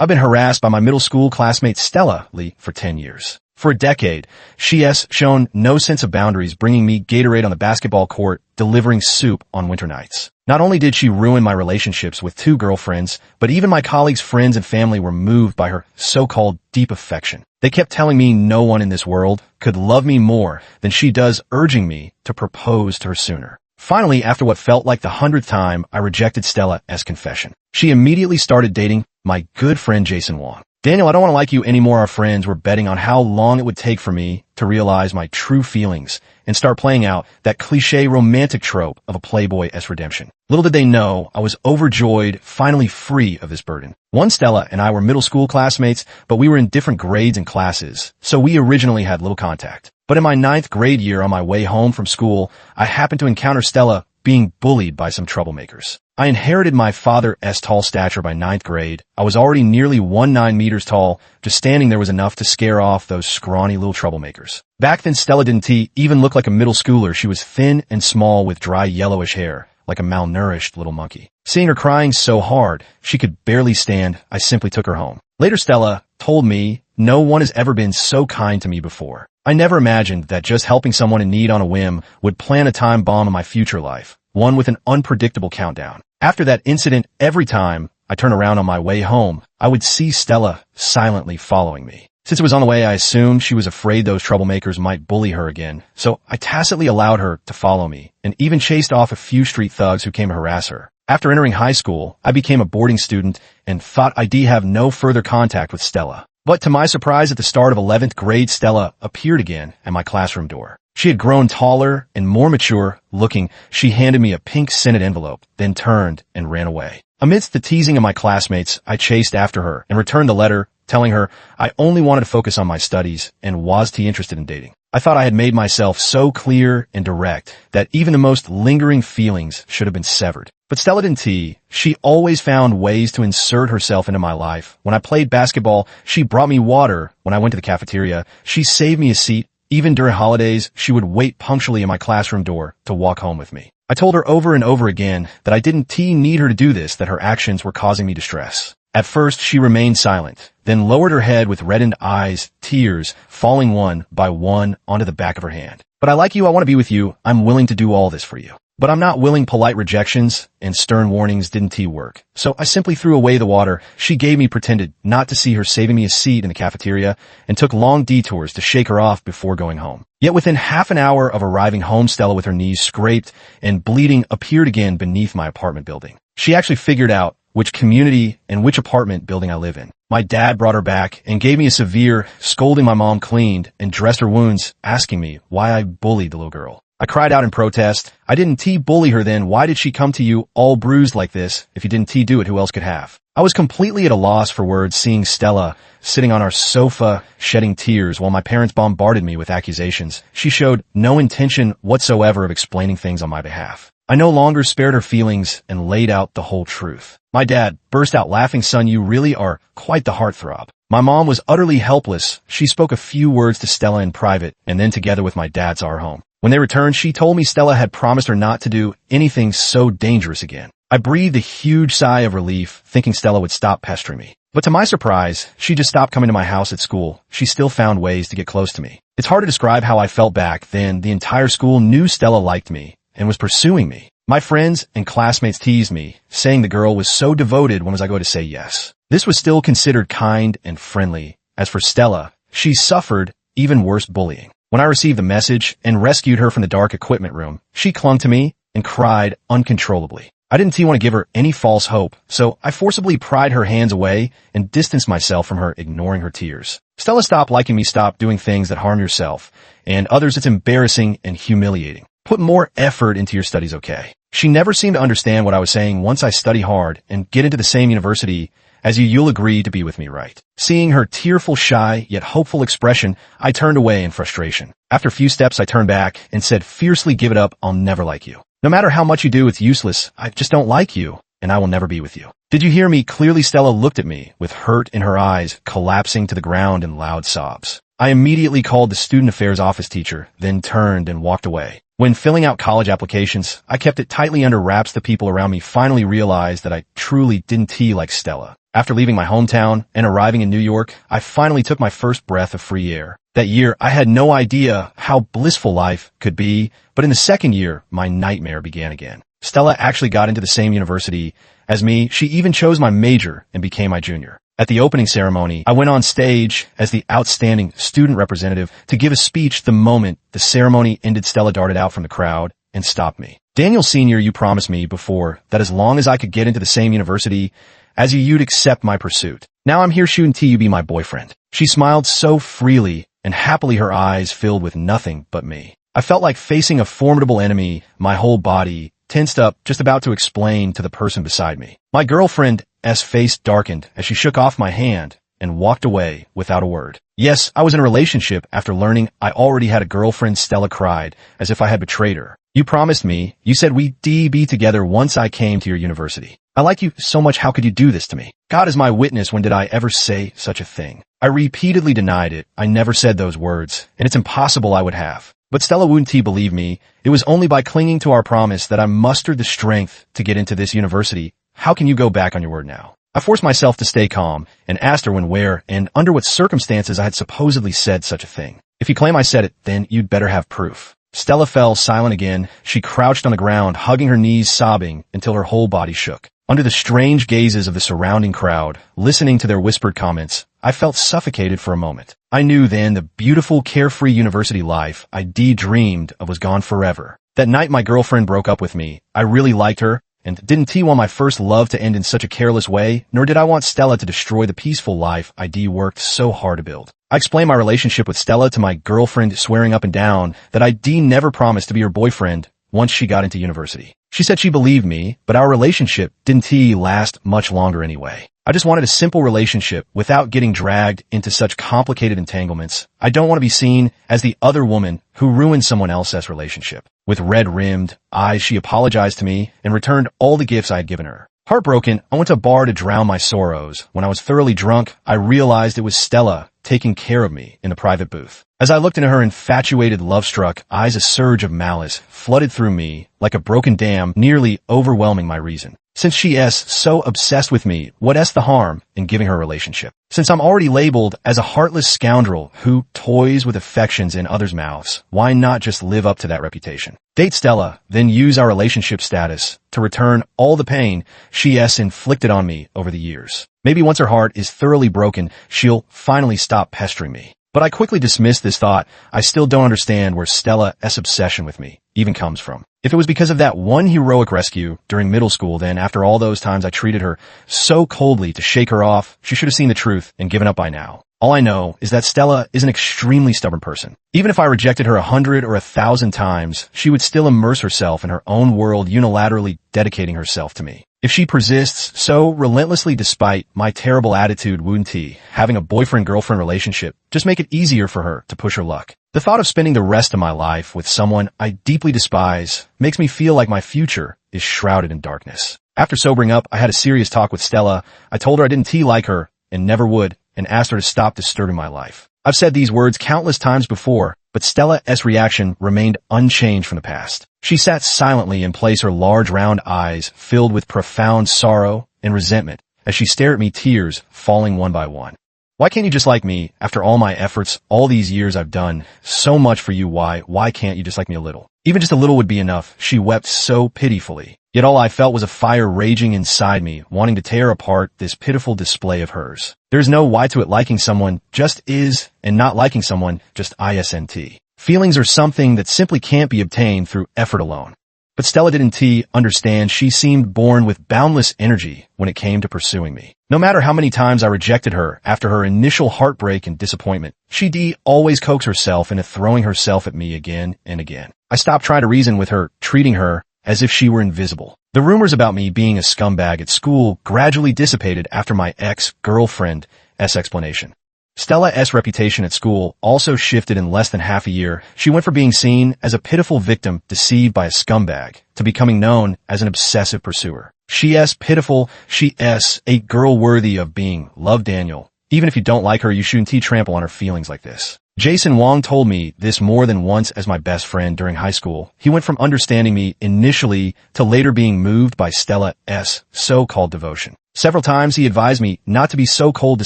I've been harassed by my middle school classmate Stella Lee for 10 years. For a decade, she has shown no sense of boundaries, bringing me Gatorade on the basketball court, delivering soup on winter nights. Not only did she ruin my relationships with 2 girlfriends, but even my colleagues' friends and family were moved by her so-called deep affection. They kept telling me no one in this world could love me more than she does, urging me to propose to her sooner. Finally, after what felt like the 100th time, I rejected Stella as confession. She immediately started dating my good friend Jason Wong. Daniel, I don't want to like you anymore. Our friends were betting on how long it would take for me to realize my true feelings and start playing out that cliche romantic trope of a playboy-esque redemption. Little did they know, I was overjoyed, finally free of this burden. One, Stella and I were middle school classmates, but we were in different grades and classes, so we originally had little contact. But in my 9th grade year, on my way home from school, I happened to encounter Stella being bullied by some troublemakers. I inherited my father's tall stature by 9th grade. I was already nearly 19 meters tall. Just standing there was enough to scare off those scrawny little troublemakers. Back then, Stella didn't even look like a middle schooler. She was thin and small with dry yellowish hair, like a malnourished little monkey. Seeing her crying so hard she could barely stand, I simply took her home. Later, Stella told me, "No one has ever been so kind to me before." I never imagined that just helping someone in need on a whim would plant a time bomb in my future life, one with an unpredictable countdown. After that incident, every time I turned around on my way home, I would see Stella silently following me. Since it was on the way, I assumed she was afraid those troublemakers might bully her again, so I tacitly allowed her to follow me, and even chased off a few street thugs who came to harass her. After entering high school, I became a boarding student and thought I'd have no further contact with Stella. But to my surprise, at the start of 11th grade, Stella appeared again at my classroom door. She had grown taller and more mature looking. She handed me a pink scented envelope, then turned and ran away. Amidst the teasing of my classmates, I chased after her and returned the letter, telling her I only wanted to focus on my studies and was interested in dating. I thought I had made myself so clear and direct that even the most lingering feelings should have been severed. But Stella didn't. She always found ways to insert herself into my life. When I played basketball, she brought me water. When I went to the cafeteria, she saved me a seat. Even during holidays, she would wait punctually in my classroom door to walk home with me. I told her over and over again that I didn't need her to do this, that her actions were causing me distress. At first, she remained silent, then lowered her head with reddened eyes, tears falling one by one onto the back of her hand. "But I like you, I want to be with you, I'm willing to do all this for you." But I'm not willing. Polite rejections and stern warnings didn't work. So I simply threw away the water she gave me, pretended not to see her saving me a seat in the cafeteria, and took long detours to shake her off before going home. Yet within half an hour of arriving home, Stella, with her knees scraped and bleeding, appeared again beneath my apartment building. She actually figured out which community and which apartment building I live in. My dad brought her back and gave me a severe scolding. My mom cleaned and dressed her wounds, asking me why I bullied the little girl. I cried out in protest. "I didn't bully her then. Why did she come to you all bruised like this? If you didn't do it, who else could have?" I was completely at a loss for words, seeing Stella sitting on our sofa, shedding tears, while my parents bombarded me with accusations. She showed no intention whatsoever of explaining things on my behalf. I no longer spared her feelings and laid out the whole truth. My dad burst out laughing. "Son, you really are quite the heartthrob." My mom was utterly helpless. She spoke a few words to Stella in private, and then together with my dad saw her home. When they returned, she told me Stella had promised her not to do anything so dangerous again. I breathed a huge sigh of relief, thinking Stella would stop pestering me. But to my surprise, she just stopped coming to my house at school. She still found ways to get close to me. It's hard to describe how I felt back then. The entire school knew Stella liked me and was pursuing me. My friends and classmates teased me, saying the girl was so devoted. When was I going to say yes? This was still considered kind and friendly. As for Stella, she suffered even worse bullying. When I received the message and rescued her from the dark equipment room, she clung to me and cried uncontrollably. I didn't want to give her any false hope, so I forcibly pried her hands away and distanced myself from her, ignoring her tears. "Stella, stop liking me. Stop doing things that harm yourself and others. It's embarrassing and humiliating. Put more effort into your studies, okay?" She never seemed to understand what I was saying. "Once I study hard and get into the same university as you, you'll agree to be with me, right?" Seeing her tearful, shy, yet hopeful expression, I turned away in frustration. After a few steps, I turned back and said fiercely, "Give it up. I'll never like you. No matter how much you do, it's useless. I just don't like you, and I will never be with you." "Did you hear me?" Clearly, Stella looked at me with hurt in her eyes, collapsing to the ground in loud sobs. I immediately called the student affairs office teacher, then turned and walked away. When filling out college applications, I kept it tightly under wraps. The people around me finally realized that I truly didn't like Stella. After leaving my hometown and arriving in New York, I finally took my first breath of free air. That year, I had no idea how blissful life could be, but in the second year, my nightmare began again. Stella actually got into the same university as me. She even chose my major and became my junior. At the opening ceremony, I went on stage as the outstanding student representative to give a speech. The moment the ceremony ended, Stella darted out from the crowd and stopped me. "Daniel Sr., you promised me before that as long as I could get into the same university as you'd accept my pursuit. Now I'm here shooting you be my boyfriend." She smiled so freely and happily, her eyes filled with nothing but me. I felt like facing a formidable enemy, my whole body tensed up, just about to explain to the person beside me. My girlfriend's face darkened as she shook off my hand and walked away without a word. Yes, I was in a relationship after learning I already had a girlfriend. Stella cried as if I had betrayed her. "You promised me. You said we'd be together once I came to your university. I like you so much. How could you do this to me? God is my witness. When did I ever say such a thing?" I repeatedly denied it. I never said those words, and it's impossible I would have. But Stella wouldn't believe me. It was only by clinging to our promise that I mustered the strength to get into this university. "How can you go back on your word now?" I forced myself to stay calm and asked her when, where, and under what circumstances I had supposedly said such a thing. "If you claim I said it, then you'd better have proof." Stella fell silent again. She crouched on the ground, hugging her knees, sobbing until her whole body shook. Under the strange gazes of the surrounding crowd, listening to their whispered comments, I felt suffocated for a moment. I knew then the beautiful, carefree university life I dreamed of was gone forever. That night my girlfriend broke up with me. I really liked her, and didn't want my first love to end in such a careless way, nor did I want Stella to destroy the peaceful life I worked so hard to build. I explained my relationship with Stella to my girlfriend, swearing up and down that I never promised to be her boyfriend once she got into university. She said she believed me, but our relationship didn't last much longer anyway. I just wanted a simple relationship without getting dragged into such complicated entanglements. I don't want to be seen as the other woman who ruined someone else's relationship. With red-rimmed eyes, she apologized to me and returned all the gifts I had given her. Heartbroken, I went to a bar to drown my sorrows. When I was thoroughly drunk, I realized it was Stella taking care of me in the private booth. As I looked into her infatuated, love-struck eyes, a surge of malice flooded through me like a broken dam, nearly overwhelming my reason. Since she is so obsessed with me, what's the harm in giving her a relationship? Since I'm already labeled as a heartless scoundrel who toys with affections in others' mouths, why not just live up to that reputation? Date Stella, then use our relationship status to return all the pain she has inflicted on me over the years. Maybe once her heart is thoroughly broken, she'll finally stop pestering me. But I quickly dismissed this thought. I still don't understand where Stella's obsession with me even comes from. If it was because of that one heroic rescue during middle school, then after all those times I treated her so coldly to shake her off, she should have seen the truth and given up by now. All I know is that Stella is an extremely stubborn person. Even if I rejected her 100 or 1,000 times, she would still immerse herself in her own world, unilaterally dedicating herself to me. If she persists so relentlessly despite my terrible attitude, wouldn't having a boyfriend-girlfriend relationship just make it easier for her to push her luck? The thought of spending the rest of my life with someone I deeply despise makes me feel like my future is shrouded in darkness. After sobering up, I had a serious talk with Stella. I told her I didn't like her and never would, and asked her to stop disturbing my life. I've said these words countless times before, but Stella's reaction remained unchanged from the past. She sat silently in place, her large round eyes filled with profound sorrow and resentment as she stared at me, tears falling one by one. "Why can't you just like me? After all my efforts, all these years I've done so much for you, why can't you just like me a little? Even just a little would be enough." She wept so pitifully. Yet all I felt was a fire raging inside me, wanting to tear apart this pitiful display of hers. There's no why to it. Liking someone just is, and not liking someone just isn't. Feelings are something that simply can't be obtained through effort alone. But Stella didn't understand. She seemed born with boundless energy when it came to pursuing me. No matter how many times I rejected her after her initial heartbreak and disappointment, she always coaxed herself into throwing herself at me again and again. I stopped trying to reason with her, treating her as if she were invisible. The rumors about me being a scumbag at school gradually dissipated after my ex-girlfriend's explanation. Stella's reputation at school also shifted in less than half a year. She went from being seen as a pitiful victim deceived by a scumbag to becoming known as an obsessive pursuer. She's pitiful. She's a girl worthy of being loved, Daniel. Even if you don't like her, you shouldn't trample on her feelings like this. Jason Wong told me this more than once as my best friend during high school. He went from understanding me initially to later being moved by Stella's so-called devotion. Several times he advised me not to be so cold to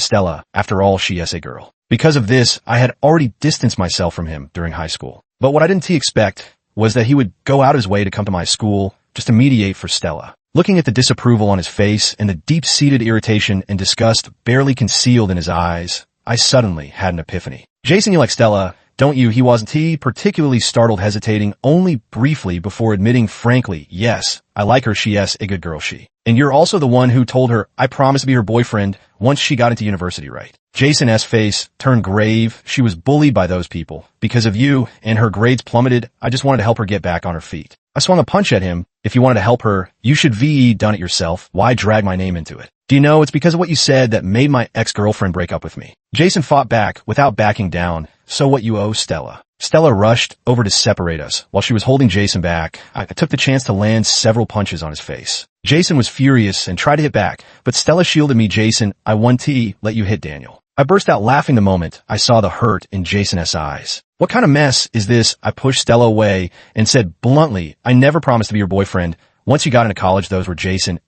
Stella. After all, she is a girl. Because of this, I had already distanced myself from him during high school. But what I didn't expect was that he would go out his way to come to my school just to mediate for Stella. Looking at the disapproval on his face and the deep-seated irritation and disgust barely concealed in his eyes, I suddenly had an epiphany. Jason, you like Stella, don't you? He wasn't particularly startled, hesitating only briefly before admitting frankly, yes, I like her, she is a good girl, she. And you're also the one who told her I promised to be her boyfriend once she got into university, right? Jason's face turned grave. She was bullied by those people. Because of you, and her grades plummeted, I just wanted to help her get back on her feet. I swung a punch at him. If you wanted to help her, you should done it yourself. Why drag my name into it? Do you know, it's because of what you said that made my ex-girlfriend break up with me. Jason fought back without backing down. So what you owe Stella? Stella rushed over to separate us. While she was holding Jason back, I took the chance to land several punches on his face. Jason was furious and tried to hit back, but Stella shielded me. Jason, I won't let you hit Daniel. I burst out laughing the moment I saw the hurt in Jason's eyes. What kind of mess is this? I pushed Stella away and said bluntly, I never promised to be your boyfriend. Once you got into college, those were Jason's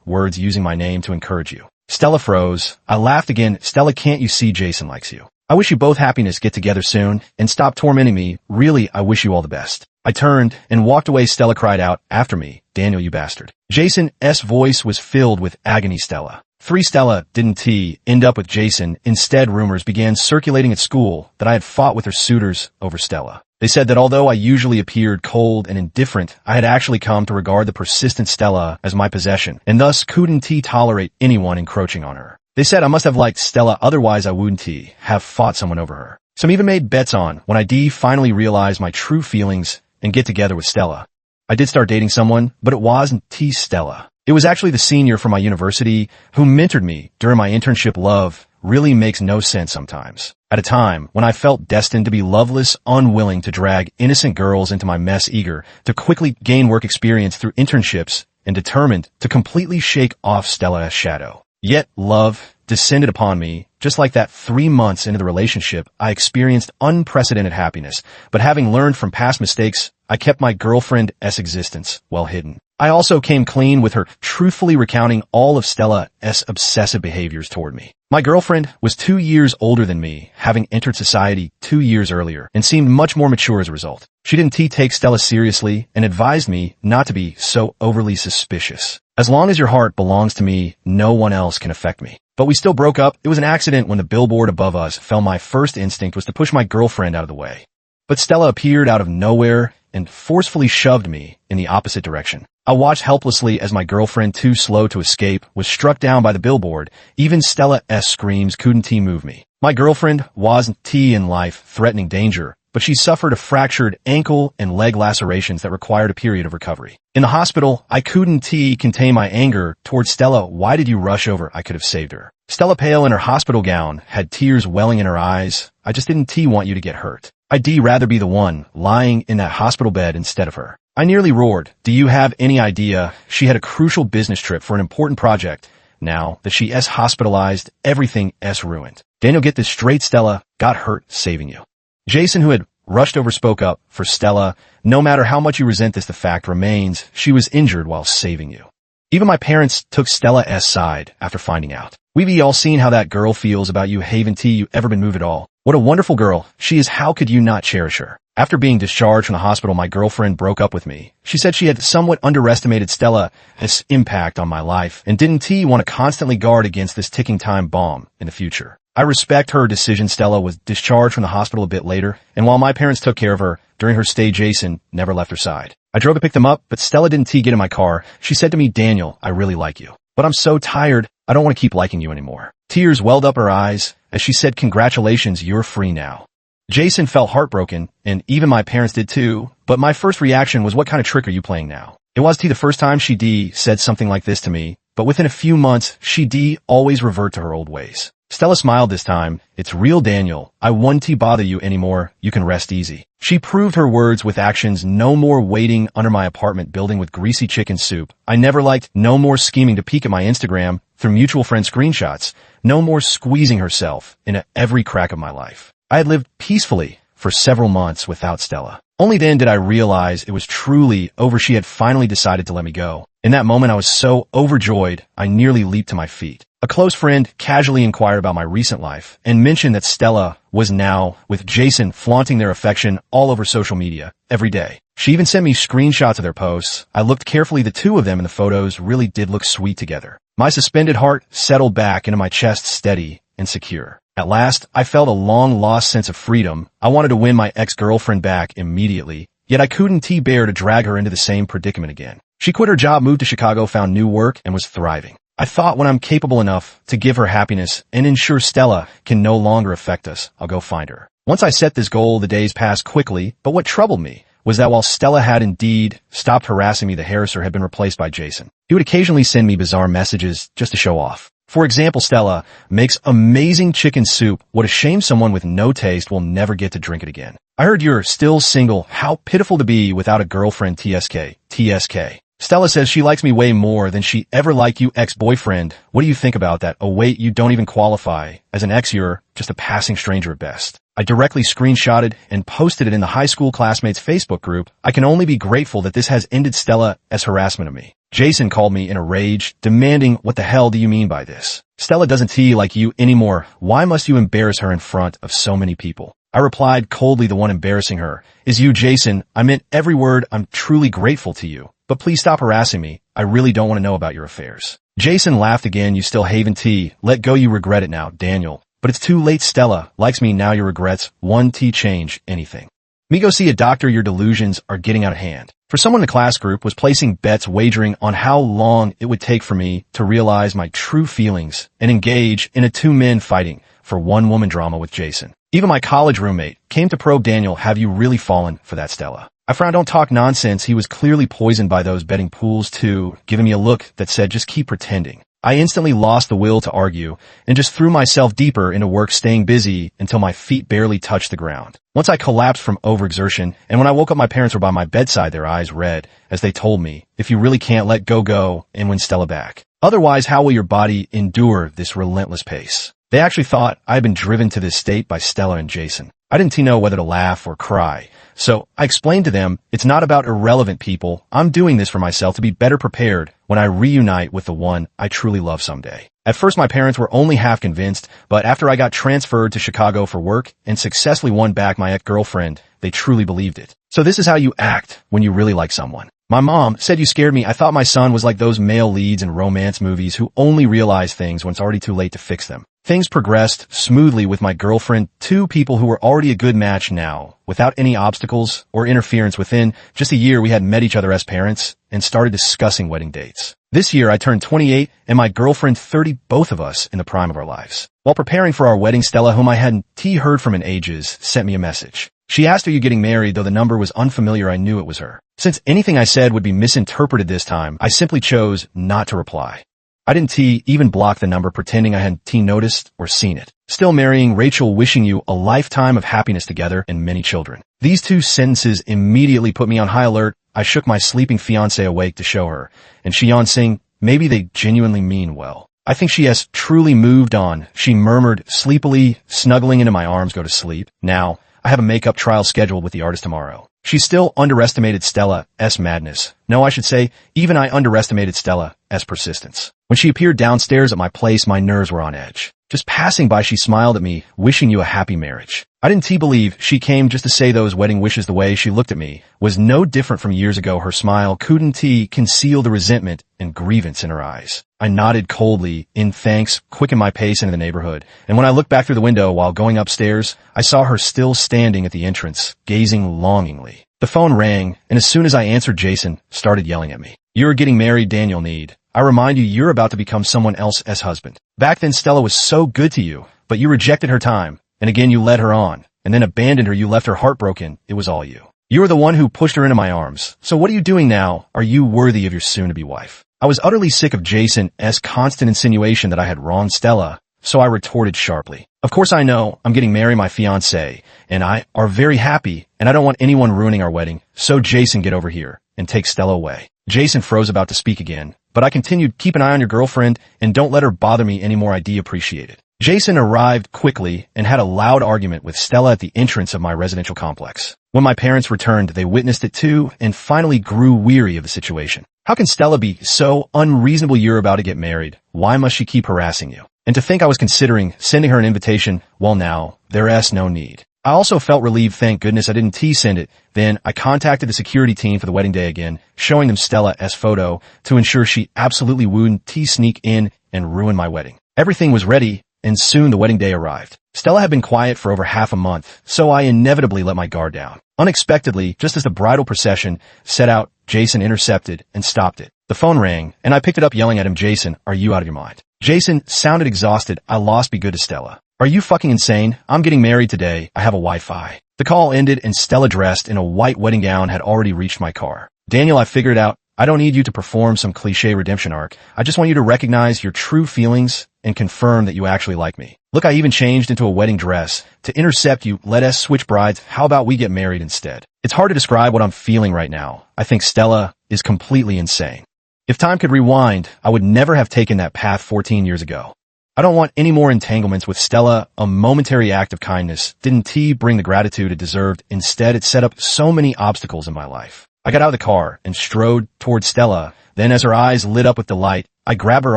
words, using my name to encourage you. Stella froze. I laughed again. Stella, can't you see Jason likes you? I wish you both happiness. Get together soon and stop tormenting me. Really, I wish you all the best. I turned and walked away. Stella cried out after me, Daniel, you bastard. Jason's voice was filled with agony. Stella. Stella didn't end up with Jason. Instead, rumors began circulating at school that I had fought with her suitors over Stella. They said that although I usually appeared cold and indifferent, I had actually come to regard the persistent Stella as my possession, and thus couldn't tolerate anyone encroaching on her. They said I must have liked Stella, otherwise I wouldn't have fought someone over her. Some even made bets on when I finally realized my true feelings and get together with Stella. I did start dating someone, but it wasn't Stella. It was actually the senior from my university who mentored me during my internship. Love really makes no sense sometimes. At a time when I felt destined to be loveless, unwilling to drag innocent girls into my mess, eager to quickly gain work experience through internships, and determined to completely shake off Stella's shadow. Yet love descended upon me. Just like that, 3 months into the relationship, I experienced unprecedented happiness. But having learned from past mistakes, I kept my girlfriend's existence well hidden. I also came clean with her, truthfully recounting all of Stella's obsessive behaviors toward me. My girlfriend was 2 years older than me, having entered society 2 years earlier, and seemed much more mature as a result. She didn't take Stella seriously and advised me not to be so overly suspicious. As long as your heart belongs to me, no one else can affect me. But we still broke up. It was an accident when the billboard above us fell. My first instinct was to push my girlfriend out of the way. But Stella appeared out of nowhere and forcefully shoved me in the opposite direction. I watched helplessly as my girlfriend, too slow to escape, was struck down by the billboard. Even Stella's screams couldn't move me. My girlfriend wasn't in life-threatening danger, but she suffered a fractured ankle and leg lacerations that required a period of recovery. In the hospital, I couldn't contain my anger towards Stella. Why did you rush over? I could have saved her. Stella, pale in her hospital gown, had tears welling in her eyes. I just didn't want you to get hurt. I'd rather be the one lying in that hospital bed instead of her. I nearly roared. Do you have any idea? She had a crucial business trip for an important project. Now that she is hospitalized, everything is ruined. Daniel, get this straight. Stella got hurt saving you. Jason, who had rushed over, spoke up for Stella. No matter how much you resent this, the fact remains she was injured while saving you. Even my parents took Stella's side after finding out. We've all seen how that girl feels about you. Haven't you ever been moved at all? What a wonderful girl she is. How could you not cherish her? After being discharged from the hospital, my girlfriend broke up with me. She said she had somewhat underestimated Stella's impact on my life and didn't want to constantly guard against this ticking time bomb in the future. I respect her decision. Stella was discharged from the hospital a bit later, and while my parents took care of her during her stay, Jason never left her side. I drove to pick them up, but Stella didn't get in my car. She said to me, Daniel, I really like you, but I'm so tired. I don't want to keep liking you anymore. Tears welled up her eyes as she said, congratulations, you're free now. Jason felt heartbroken, and even my parents did too, but my first reaction was, what kind of trick are you playing now? It was the first time she said something like this to me, but within a few months, she always revert to her old ways. Stella smiled this time. It's real, Daniel. I won't bother you anymore. You can rest easy. She proved her words with actions. No more waiting under my apartment building with greasy chicken soup. I never liked. No more scheming to peek at my Instagram through mutual friend screenshots. No more squeezing herself into every crack of my life. I had lived peacefully for several months without Stella. Only then did I realize it was truly over. She had finally decided to let me go. In that moment, I was so overjoyed, I nearly leaped to my feet. A close friend casually inquired about my recent life and mentioned that Stella was now with Jason, flaunting their affection all over social media every day. She even sent me screenshots of their posts. I looked carefully. The two of them in the photos really did look sweet together. My suspended heart settled back into my chest, steady and secure. At last, I felt a long-lost sense of freedom. I wanted to win my ex-girlfriend back immediately, yet I couldn't bear to drag her into the same predicament again. She quit her job, moved to Chicago, found new work, and was thriving. I thought, when I'm capable enough to give her happiness and ensure Stella can no longer affect us, I'll go find her. Once I set this goal, the days passed quickly, but what troubled me was that while Stella had indeed stopped harassing me, the harasser had been replaced by Jason. He would occasionally send me bizarre messages just to show off. For example, Stella makes amazing chicken soup. What a shame someone with no taste will never get to drink it again. I heard you're still single. How pitiful to be without a girlfriend. TSK. Stella says she likes me way more than she ever liked you, ex-boyfriend. What do you think about that? Oh wait, you don't even qualify. As an ex, you're just a passing stranger at best. I directly screenshotted and posted it in the high school classmates Facebook group. I can only be grateful that this has ended Stella as harassment of me. Jason called me in a rage, demanding, what the hell do you mean by this? Stella doesn't like you anymore. Why must you embarrass her in front of so many people? I replied coldly, the one embarrassing her is you, Jason. I meant every word. I'm truly grateful to you, but please stop harassing me. I really don't want to know about your affairs. Jason laughed again. You still haven tea. Let go. You regret it now, Daniel. But it's too late. Stella likes me now. Your regrets won't change anything. Me go see a doctor. Your delusions are getting out of hand. For someone in the class group was placing bets, wagering on how long it would take for me to realize my true feelings and engage in a two-men fighting for one-woman drama with Jason. Even my college roommate came to probe, Daniel, have you really fallen for that Stella? I frowned. Don't talk nonsense. He was clearly poisoned by those betting pools too, giving me a look that said, just keep pretending. I instantly lost the will to argue and just threw myself deeper into work, staying busy until my feet barely touched the ground. Once I collapsed from overexertion, and when I woke up, my parents were by my bedside, their eyes red, as they told me, if you really can't let go and win Stella back. Otherwise, how will your body endure this relentless pace? They actually thought I had been driven to this state by Stella and Jason. I didn't know whether to laugh or cry. So I explained to them, it's not about irrelevant people. I'm doing this for myself to be better prepared when I reunite with the one I truly love someday. At first, my parents were only half convinced, but after I got transferred to Chicago for work and successfully won back my ex-girlfriend, they truly believed it. So this is how you act when you really like someone. My mom said, you scared me. I thought my son was like those male leads in romance movies who only realize things when it's already too late to fix them. Things progressed smoothly with my girlfriend, two people who were already a good match now, without any obstacles or interference. Within just a year, we had met each other as parents and started discussing wedding dates. This year, I turned 28 and my girlfriend 30, both of us in the prime of our lives. While preparing for our wedding, Stella, whom I hadn't heard from in ages, sent me a message. She asked, are you getting married? Though the number was unfamiliar, I knew it was her. Since anything I said would be misinterpreted this time, I simply chose not to reply. I didn't even block the number, pretending I hadn't noticed or seen it. Still marrying Rachel, wishing you a lifetime of happiness together and many children. These two sentences immediately put me on high alert. I shook my sleeping fiancé awake to show her, and she yawned, saying, maybe they genuinely mean well. I think she has truly moved on, she murmured sleepily, snuggling into my arms. Go to sleep. Now, I have a makeup trial scheduled with the artist tomorrow. She still underestimated Stella's madness. No, I should say, even I underestimated Stella's persistence. When she appeared downstairs at my place, my nerves were on edge. Just passing by, she smiled at me, wishing you a happy marriage. I didn't believe she came just to say those wedding wishes. The way she looked at me was no different from years ago. Her smile couldn't conceal the resentment and grievance in her eyes. I nodded coldly in thanks, quickened my pace into the neighborhood, and when I looked back through the window while going upstairs, I saw her still standing at the entrance, gazing longingly. The phone rang, and as soon as I answered, Jason started yelling at me. You're getting married, Daniel. Need I remind you, you're about to become someone else's husband. Back then, Stella was so good to you, but you rejected her time. And again, you led her on, and then abandoned her. You left her heartbroken. It was all you. You were the one who pushed her into my arms. So what are you doing now? Are you worthy of your soon-to-be wife? I was utterly sick of Jason's constant insinuation that I had wronged Stella, so I retorted sharply. Of course I know I'm getting married. My fiancé and I are very happy, and I don't want anyone ruining our wedding. So Jason, get over here and take Stella away. Jason froze, about to speak again, but I continued, keep an eye on your girlfriend and don't let her bother me anymore. I appreciate it. Jason arrived quickly and had a loud argument with Stella at the entrance of my residential complex. When my parents returned, they witnessed it too and finally grew weary of the situation. How can Stella be so unreasonable? You're about to get married. Why must she keep harassing you? And to think I was considering sending her an invitation, well now, there's no need. I also felt relieved, thank goodness I didn't send it. Then I contacted the security team for the wedding day again, showing them Stella's photo to ensure she absolutely wouldn't sneak in and ruin my wedding. Everything was ready, and soon the wedding day arrived. Stella had been quiet for over half a month, so I inevitably let my guard down. Unexpectedly, just as the bridal procession set out, Jason intercepted and stopped it. The phone rang, and I picked it up yelling at him, "Jason, are you out of your mind?" Jason sounded exhausted. "I lost. Be good to Stella." "Are you fucking insane? I'm getting married today. I have a Wi-Fi." The call ended and Stella, dressed in a white wedding gown, had already reached my car. "Daniel, I figured it out. I don't need you to perform some cliche redemption arc. I just want you to recognize your true feelings and confirm that you actually like me. Look, I even changed into a wedding dress to intercept you. Let us switch brides. How about we get married instead?" It's hard to describe what I'm feeling right now. I think Stella is completely insane. If time could rewind, I would never have taken that path 14 years ago. I don't want any more entanglements with Stella. A momentary act of kindness didn't bring the gratitude it deserved. Instead, it set up so many obstacles in my life. I got out of the car and strode toward Stella. Then as her eyes lit up with delight, I grabbed her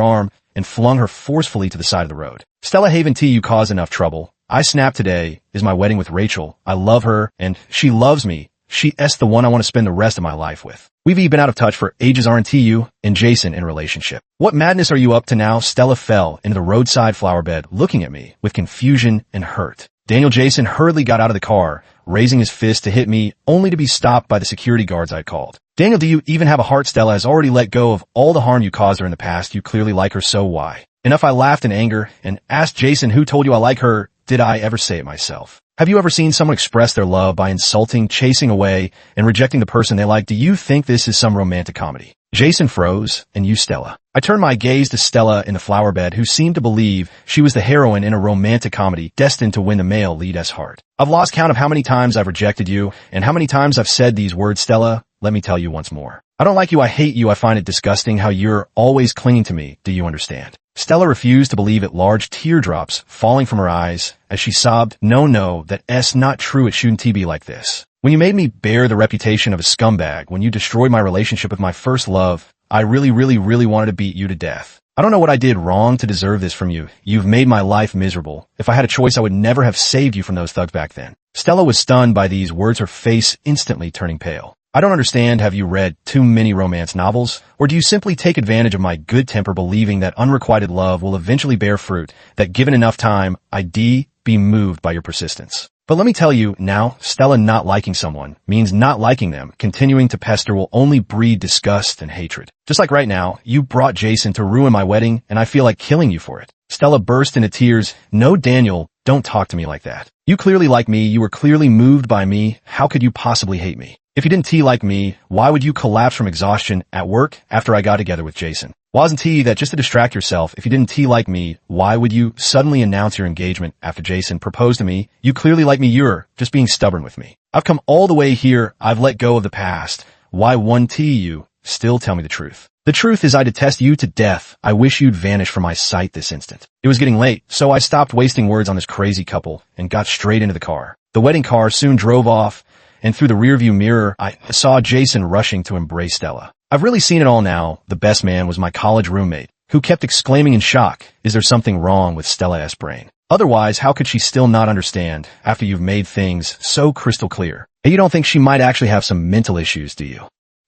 arm and flung her forcefully to the side of the road. "Stella, haven't you caused enough trouble? I snapped. Today is my wedding with Rachel. I love her, and she loves me. She's the one I want to spend the rest of my life with. We've been out of touch for ages, aren't you and Jason in a relationship? What madness are you up to now?" Stella fell into the roadside flower bed, looking at me with confusion and hurt. Daniel, Jason hurriedly got out of the car, raising his fist to hit me, only to be stopped by the security guards I'd called. "Daniel, do you even have a heart? Stella has already let go of all the harm you caused her in the past. You clearly like her, so why?" Enough. I laughed in anger and asked Jason, "Who told you I like her? Did I ever say it myself? Have you ever seen someone express their love by insulting, chasing away, and rejecting the person they like? Do you think this is some romantic comedy?" Jason froze. "And you, Stella?" I turned my gaze to Stella in the flower bed, who seemed to believe she was the heroine in a romantic comedy destined to win the male lead's heart. "I've lost count of how many times I've rejected you and how many times I've said these words, Stella. Let me tell you once more. I don't like you. I hate you. I find it disgusting how you're always clinging to me. Do you understand?" Stella refused to believe it, large teardrops falling from her eyes as she sobbed, No, that's not true. It shouldn't be like this. When you made me bear the reputation of a scumbag, when you destroyed my relationship with my first love, I really wanted to beat you to death. I don't know what I did wrong to deserve this from you. You've made my life miserable. If I had a choice, I would never have saved you from those thugs back then." Stella was stunned by these words, her face instantly turning pale. "I don't understand. Have you read too many romance novels? Or do you simply take advantage of my good temper, believing that unrequited love will eventually bear fruit, that given enough time, I'd be moved by your persistence? But let me tell you now, Stella, not liking someone means not liking them. Continuing to pester will only breed disgust and hatred. Just like right now, you brought Jason to ruin my wedding, and I feel like killing you for it." Stella burst into tears. "No, Daniel, don't talk to me like that. You clearly like me. You were clearly moved by me. How could you possibly hate me? If you didn't like me, why would you collapse from exhaustion at work after I got together with Jason? Wasn't that just to distract yourself? If you didn't like me, why would you suddenly announce your engagement after Jason proposed to me? You clearly like me. You're just being stubborn with me. I've come all the way here. I've let go of the past. Why won't you still tell me the truth? The truth is I detest you to death. I wish you'd vanish from my sight this instant." It was getting late, so I stopped wasting words on this crazy couple and got straight into the car. The wedding car soon drove off, and through the rearview mirror, I saw Jason rushing to embrace Stella. I've really seen it all now. The best man was my college roommate, who kept exclaiming in shock, "Is there something wrong with Stella's brain? Otherwise, how could she still not understand after you've made things so crystal clear? And you don't think she might actually have some mental issues, do you?"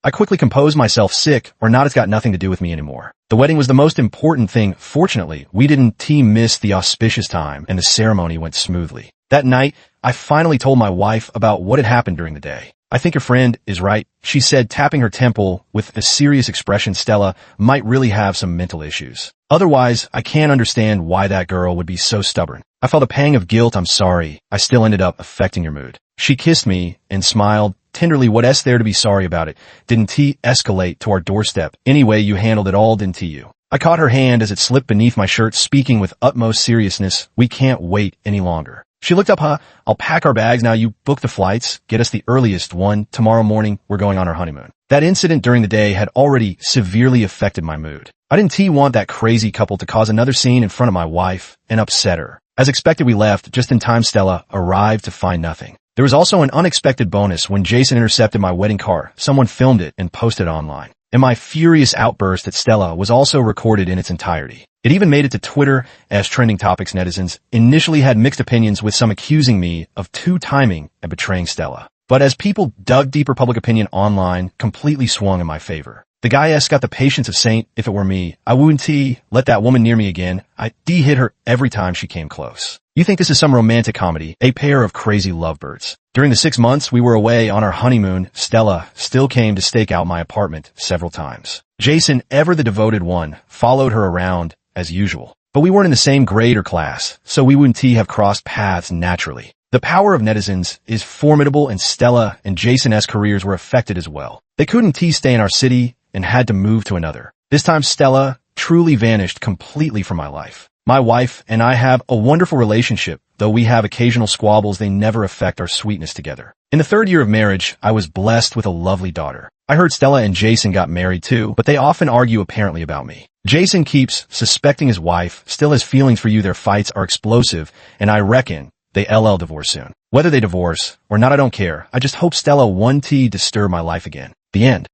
I quickly composed myself. "Sick or not, it's got nothing to do with me anymore. The wedding was the most important thing. Fortunately, we didn't miss the auspicious time, and the ceremony went smoothly. That night, I finally told my wife about what had happened during the day. "I think your friend is right," she said, tapping her temple with a serious expression. "Stella might really have some mental issues. Otherwise, I can't understand why that girl would be so stubborn." I felt a pang of guilt. "I'm sorry. I still ended up affecting your mood." She kissed me and smiled tenderly. "What's there to be sorry about? It didn't escalate to our doorstep. Anyway, you handled it all, didn't you?" I caught her hand as it slipped beneath my shirt, speaking with utmost seriousness. "We can't wait any longer." She looked up. "I'll pack our bags now. You book the flights. Get us the earliest one. Tomorrow morning, we're going on our honeymoon." That incident during the day had already severely affected my mood. I didn't want that crazy couple to cause another scene in front of my wife and upset her. As expected, we left just in time. Stella arrived to find nothing. There was also an unexpected bonus when Jason intercepted my wedding car. Someone filmed it and posted it online. And my furious outburst at Stella was also recorded in its entirety. It even made it to Twitter as trending topics. Netizens initially had mixed opinions, with some accusing me of two-timing and betraying Stella. But as people dug deeper, public opinion online completely swung in my favor. The guy got the patience of saint. If it were me, I wouldn't let that woman near me again. I'd hit her every time she came close. You think this is some romantic comedy? A pair of crazy lovebirds. During the 6 months we were away on our honeymoon, Stella still came to stake out my apartment several times. Jason, ever the devoted one, followed her around as usual. But we weren't in the same grade or class, so we wouldn't have crossed paths naturally. The power of netizens is formidable, and Stella and Jason's careers were affected as well. They couldn't stay in our city and had to move to another. This time Stella truly vanished completely from my life. My wife and I have a wonderful relationship. Though we have occasional squabbles, they never affect our sweetness together. In the 3rd year of marriage, I was blessed with a lovely daughter. I heard Stella and Jason got married too, but they often argue apparently about me. Jason keeps suspecting his wife still has feelings for you. Their fights are explosive, and I reckon they divorce soon. Whether they divorce or not, I don't care. I just hope Stella won't disturb my life again. The end.